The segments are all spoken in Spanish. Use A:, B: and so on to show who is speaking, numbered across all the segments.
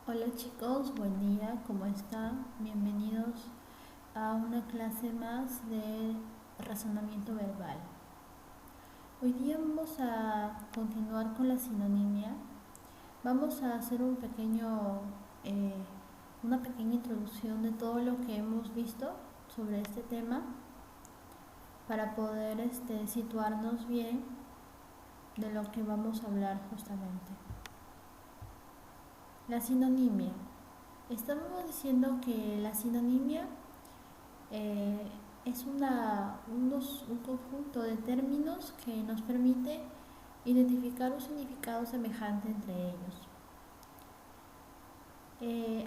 A: Hola chicos, buen día, ¿cómo están? Bienvenidos a una clase más de razonamiento verbal. Hoy día vamos a continuar con la sinonimia. Vamos a hacer eh, una pequeña introducción de todo lo que hemos visto sobre este tema para poder situarnos bien de lo que vamos a hablar justamente. La sinonimia. Estábamos diciendo que la sinonimia eh, es un conjunto de términos que nos permite identificar un significado semejante entre ellos.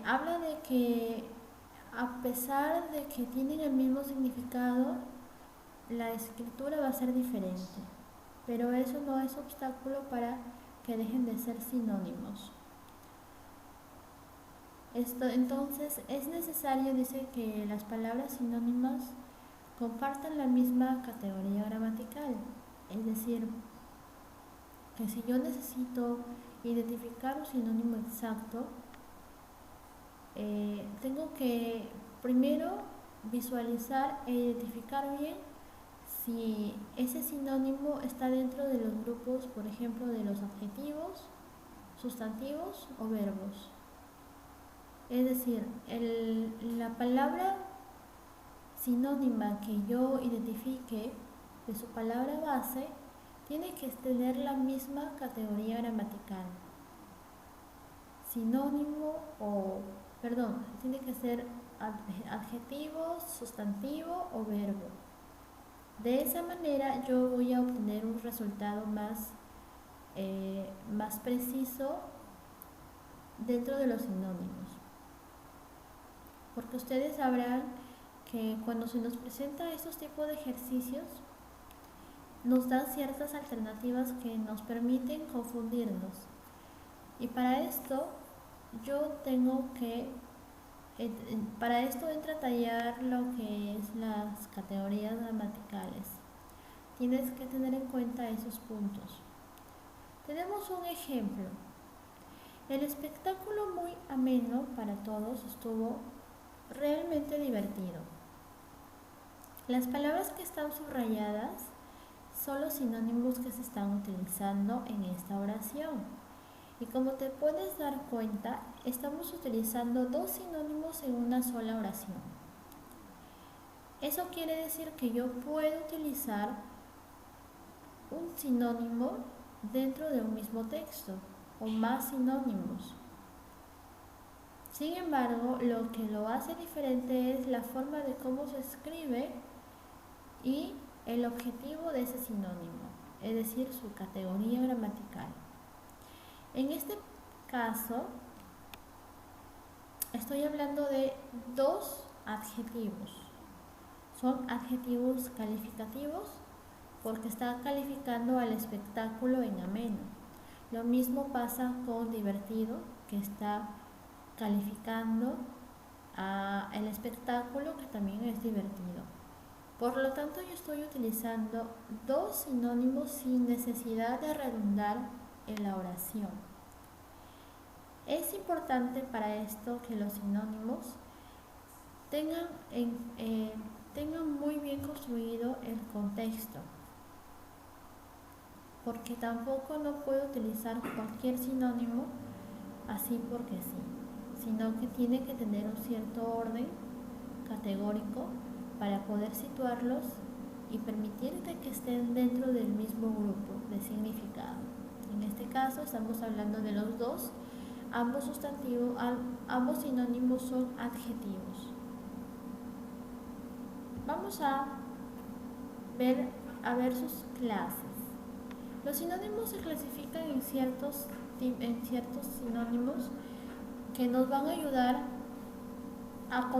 A: Habla de que a pesar de que tienen el mismo significado, la escritura va a ser diferente, pero eso no es obstáculo para que dejen de ser sinónimos. Entonces es necesario, dice, que las palabras sinónimas compartan la misma categoría gramatical. Es decir, que si yo necesito identificar un sinónimo exacto, tengo que primero visualizar e identificar bien si ese sinónimo está dentro de los grupos, por ejemplo, de los adjetivos, sustantivos o verbos. Es decir, la palabra sinónima que yo identifique de su palabra base tiene que tener la misma categoría gramatical. Sinónimo tiene que ser adjetivo, sustantivo o verbo. De esa manera yo voy a obtener un resultado más preciso dentro de los sinónimos. Porque ustedes sabrán que cuando se nos presenta estos tipos de ejercicios, nos dan ciertas alternativas que nos permiten confundirnos. Y para esto entra a tallar lo que es las categorías gramaticales. Tienes que tener en cuenta esos puntos. Tenemos un ejemplo. El espectáculo muy ameno para todos estuvo realmente divertido. Las palabras que están subrayadas son los sinónimos que se están utilizando en esta oración. Y como te puedes dar cuenta, estamos utilizando dos sinónimos en una sola oración. Eso quiere decir que yo puedo utilizar un sinónimo dentro de un mismo texto o más sinónimos. Sin embargo, lo que lo hace diferente es la forma de cómo se escribe y el objetivo de ese sinónimo, es decir, su categoría gramatical. En este caso, estoy hablando de dos adjetivos. Son adjetivos calificativos porque está calificando al espectáculo en ameno. Lo mismo pasa con divertido, que está calificando al espectáculo que también es divertido. Por lo tanto, yo estoy utilizando dos sinónimos sin necesidad de redundar en la oración. Es importante para esto que los sinónimos tengan muy bien construido el contexto, porque tampoco no puedo utilizar cualquier sinónimo así porque sí, sino que tiene que tener un cierto orden categórico para poder situarlos y permitir que estén dentro del mismo grupo de significado. En este caso estamos hablando de los dos, ambos sinónimos son adjetivos. Vamos a ver sus clases. Los sinónimos se clasifican en ciertos sinónimos que nos van a ayudar a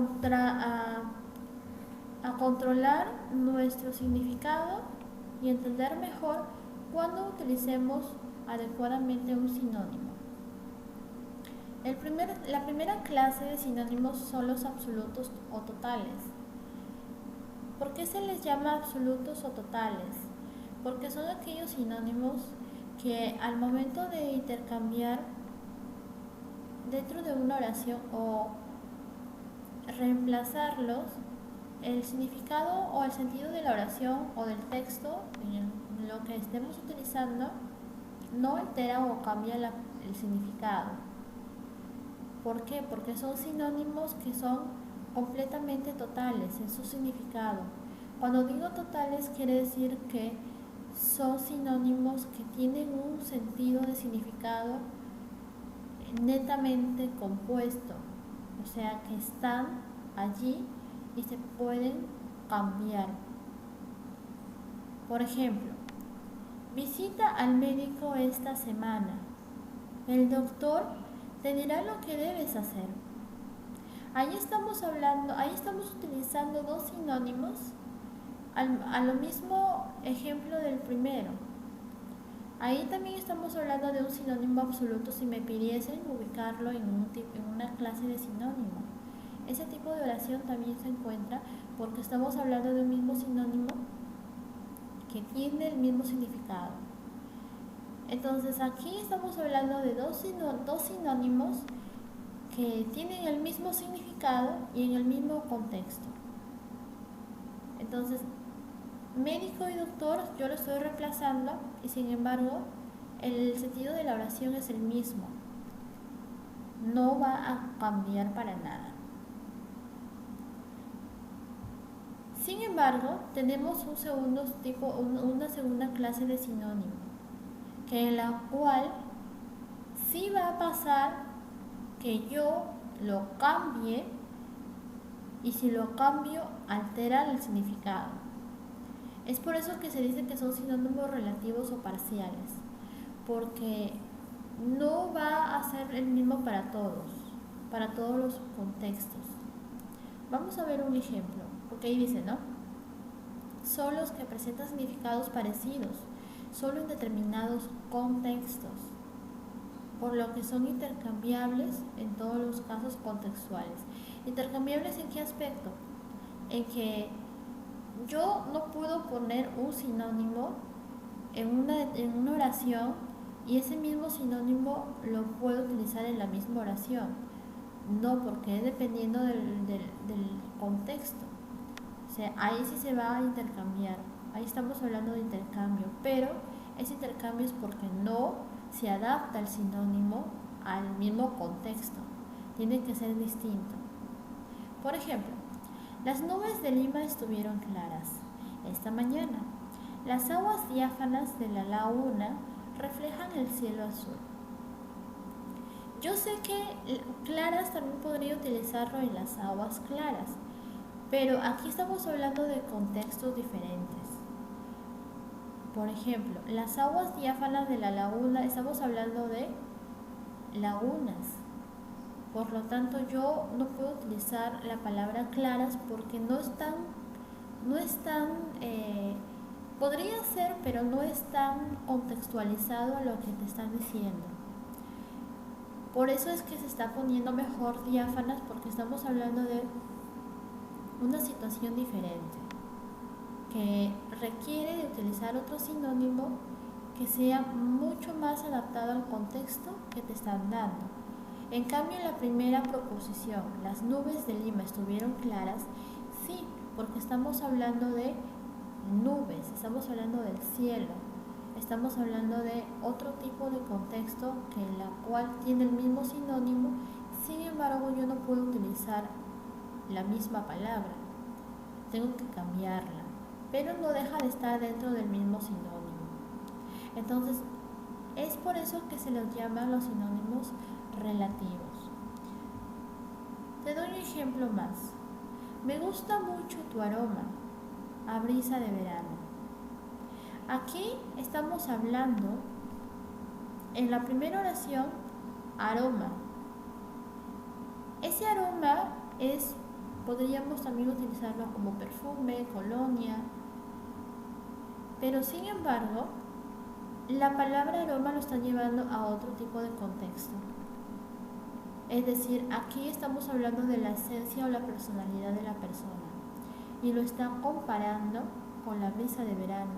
A: controlar nuestro significado y entender mejor cuando utilicemos adecuadamente un sinónimo. La primera clase de sinónimos son los absolutos o totales. ¿Por qué se les llama absolutos o totales? Porque son aquellos sinónimos que al momento de intercambiar dentro de una oración o reemplazarlos, el significado o el sentido de la oración o del texto en lo que estemos utilizando no altera o cambia el significado. ¿Por qué? Porque son sinónimos que son completamente totales en su significado. Cuando digo totales quiere decir que son sinónimos que tienen un sentido de significado netamente compuesto, o sea que están allí y se pueden cambiar. Por ejemplo, visita al médico esta semana. El doctor te dirá lo que debes hacer. Ahí estamos utilizando dos sinónimos a lo mismo ejemplo del primero. Ahí también estamos hablando de un sinónimo absoluto si me pidiesen ubicarlo en una clase de sinónimo. Ese tipo de oración también se encuentra porque estamos hablando de un mismo sinónimo que tiene el mismo significado. Entonces aquí estamos hablando de dos sinónimos que tienen el mismo significado y en el mismo contexto. Entonces, médico y doctor yo lo estoy reemplazando y sin embargo el sentido de la oración es el mismo. No va a cambiar para nada. Sin embargo, tenemos una segunda clase de sinónimo, que en la cual sí va a pasar que yo lo cambie y si lo cambio altera el significado. Es por eso que se dice que son sinónimos relativos o parciales, porque no va a ser el mismo para todos los contextos. Vamos a ver un ejemplo, porque ahí dice, ¿no? Son los que presentan significados parecidos, solo en determinados contextos, por lo que son intercambiables en todos los casos contextuales. ¿Intercambiables en qué aspecto? En que yo no puedo poner un sinónimo en una oración y ese mismo sinónimo lo puedo utilizar en la misma oración. No, porque es dependiendo del contexto. O sea, ahí sí se va a intercambiar. Ahí estamos hablando de intercambio, pero ese intercambio es porque no se adapta el sinónimo al mismo contexto. Tiene que ser distinto. Por ejemplo, las nubes de Lima estuvieron claras esta mañana. Las aguas diáfanas de la laguna reflejan el cielo azul. Yo sé que claras también podría utilizarlo en las aguas claras, pero aquí estamos hablando de contextos diferentes. Por ejemplo, las aguas diáfanas de la laguna, estamos hablando de lagunas. Por lo tanto, yo no puedo utilizar la palabra claras porque no es tan, podría ser, pero no es tan contextualizado a lo que te están diciendo. Por eso es que se está poniendo mejor diáfanas porque estamos hablando de una situación diferente que requiere de utilizar otro sinónimo que sea mucho más adaptado al contexto que te están dando. En cambio, en la primera proposición, las nubes de Lima estuvieron claras, sí, porque estamos hablando de nubes, estamos hablando del cielo, estamos hablando de otro tipo de contexto que en la cual tiene el mismo sinónimo, sin embargo yo no puedo utilizar la misma palabra, tengo que cambiarla, pero no deja de estar dentro del mismo sinónimo. Entonces, es por eso que se los llaman los sinónimos relativos. Te doy un ejemplo más. Me gusta mucho tu aroma a brisa de verano. Aquí estamos hablando, en la primera oración, aroma. Ese aroma podríamos también utilizarlo como perfume, colonia, pero sin embargo, la palabra aroma lo está llevando a otro tipo de contexto. Es decir, aquí estamos hablando de la esencia o la personalidad de la persona y lo está comparando con la brisa de verano.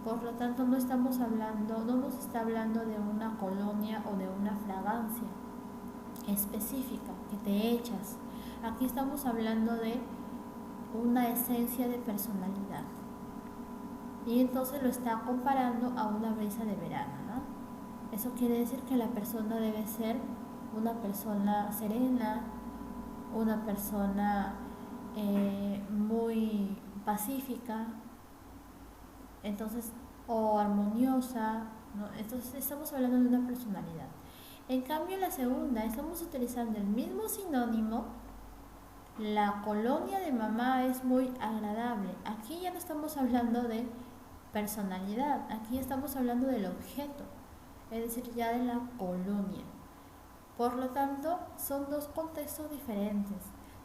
A: Por lo tanto, no nos está hablando de una colonia o de una fragancia. específica que te echas. Aquí estamos hablando de una esencia de personalidad. Y entonces lo está comparando a una brisa de verano, ¿no? Eso quiere decir que la persona debe ser una persona serena, una persona muy pacífica, entonces, o armoniosa, ¿no? Entonces estamos hablando de una personalidad. En cambio, la segunda, estamos utilizando el mismo sinónimo. La colonia de mamá es muy agradable. Aquí ya no estamos hablando de personalidad, aquí estamos hablando del objeto, es decir, ya de la colonia. Por lo tanto, son dos contextos diferentes.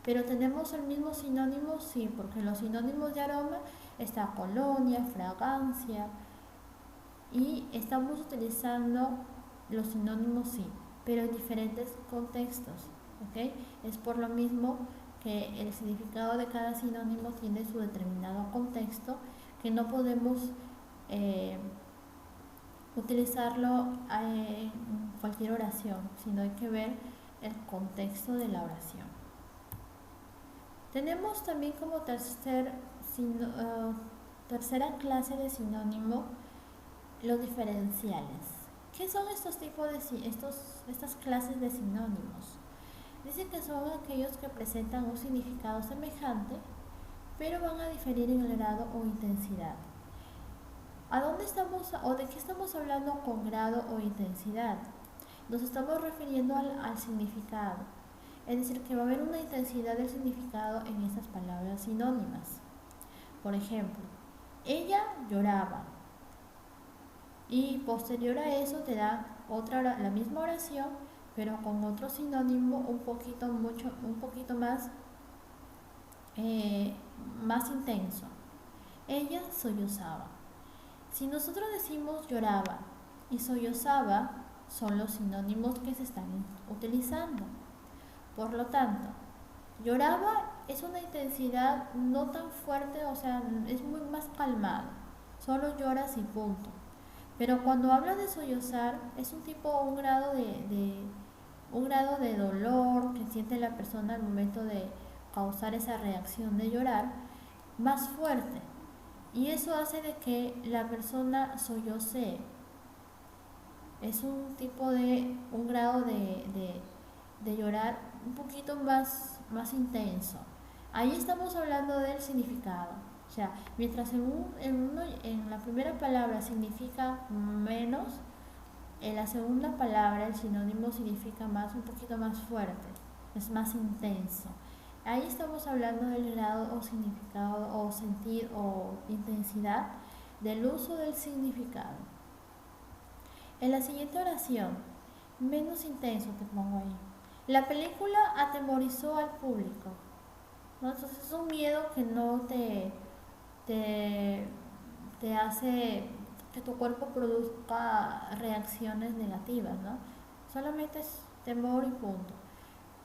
A: Pero tenemos el mismo sinónimo, sí, porque en los sinónimos de aroma está colonia, fragancia, y estamos utilizando los sinónimos, sí, pero en diferentes contextos, ¿ok? Es por lo mismo que el significado de cada sinónimo tiene su determinado contexto, que no podemos eh, utilizarlo en cualquier oración, sino hay que ver el contexto de la oración. Tenemos también como tercera clase de sinónimo los diferenciales. ¿Qué son estos tipos de estas clases de sinónimos? Dice que son aquellos que presentan un significado semejante, pero van a diferir en el grado o intensidad. ¿A dónde estamos o de qué estamos hablando con grado o intensidad? Nos estamos refiriendo al significado, es decir, que va a haber una intensidad del significado en estas palabras sinónimas. Por ejemplo, ella lloraba, y posterior a eso te da la misma oración, pero con otro sinónimo un poquito más intenso. Ella sollozaba. Si nosotros decimos lloraba y sollozaba, son los sinónimos que se están utilizando. Por lo tanto, lloraba es una intensidad no tan fuerte, o sea, es muy más calmado. Solo lloras y punto. Pero cuando habla de sollozar, es un grado de dolor que siente la persona al momento de causar esa reacción de llorar, más fuerte. Y eso hace de que la persona solloce. Es un grado de llorar un poquito más intenso. Ahí estamos hablando del significado. O sea, mientras en la primera palabra significa menos, en la segunda palabra el sinónimo significa un poquito más fuerte, es más intenso. Ahí estamos hablando del grado o significado o sentido o intensidad del uso del significado. En la siguiente oración, menos intenso te pongo ahí. La película atemorizó al público, ¿no? Entonces es un miedo que no te hace que tu cuerpo produzca reacciones negativas, ¿no? Solamente es temor y punto.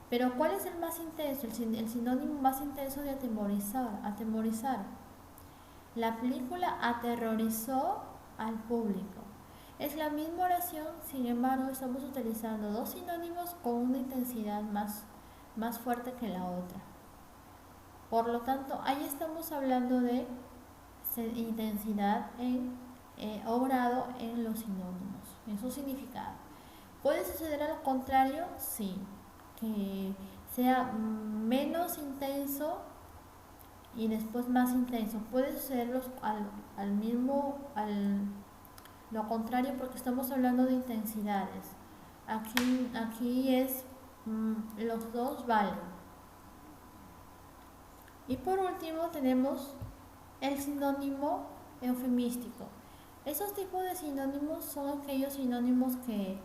A: Pero ¿cuál es el más intenso? El sinónimo más intenso de atemorizar. Atemorizar. La película aterrorizó al público. Es la misma oración, sin embargo, estamos utilizando dos sinónimos con una intensidad más fuerte que la otra. Por lo tanto, ahí estamos hablando de intensidad o grado en los sinónimos, en su significado. ¿Puede suceder al contrario? Sí, que sea menos intenso y después más intenso. Puede suceder lo contrario, porque estamos hablando de intensidades. Aquí es los dos valen. Y por último tenemos el sinónimo eufemístico. Esos tipos de sinónimos son aquellos sinónimos que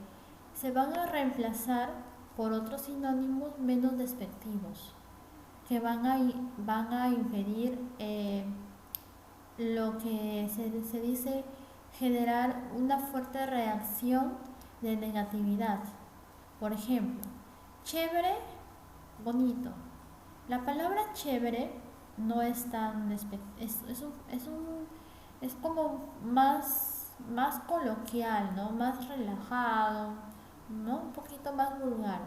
A: se van a reemplazar por otros sinónimos menos despectivos, que van a impedir lo que se dice generar una fuerte reacción de negatividad. Por ejemplo, chévere, bonito. La palabra chévere no es tan es como más coloquial, ¿no? Más relajado, ¿no? Un poquito más vulgar.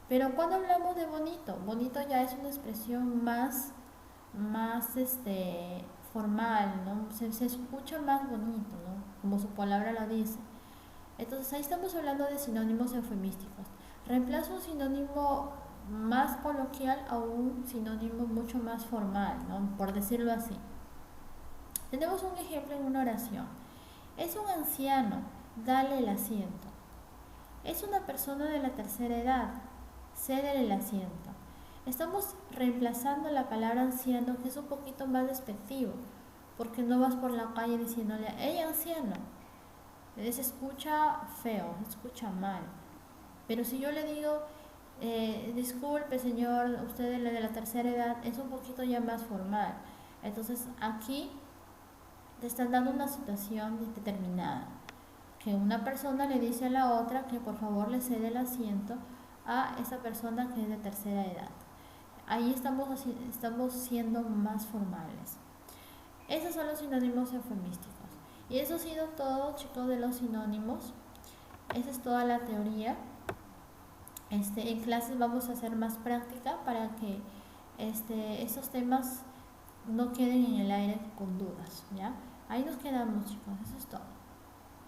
A: Pero cuando hablamos de bonito, bonito ya es una expresión más formal, ¿no? Se escucha más bonito, ¿no? Como su palabra lo dice. Entonces ahí estamos hablando de sinónimos eufemísticos. Reemplazo un sinónimo más coloquial a un sinónimo mucho más formal, ¿no? Por decirlo así. Tenemos un ejemplo en una oración. Es un anciano, dale el asiento. Es una persona de la tercera edad, cédele el asiento. Estamos reemplazando la palabra anciano, que es un poquito más despectivo, porque no vas por la calle diciéndole, hey anciano, se escucha feo, se escucha mal. Pero si yo le digo, disculpe señor, usted es de la tercera edad, es un poquito ya más formal. Entonces aquí te están dando una situación determinada, que una persona le dice a la otra que por favor le cede el asiento a esa persona que es de tercera edad. Ahí estamos siendo más formales. Esos son los sinónimos eufemísticos. Y eso ha sido todo, chicos, de los sinónimos. Esa es toda la teoría. En clases vamos a hacer más práctica para que estos temas no queden en el aire con dudas, ¿ya? Ahí nos quedamos, chicos, eso es todo.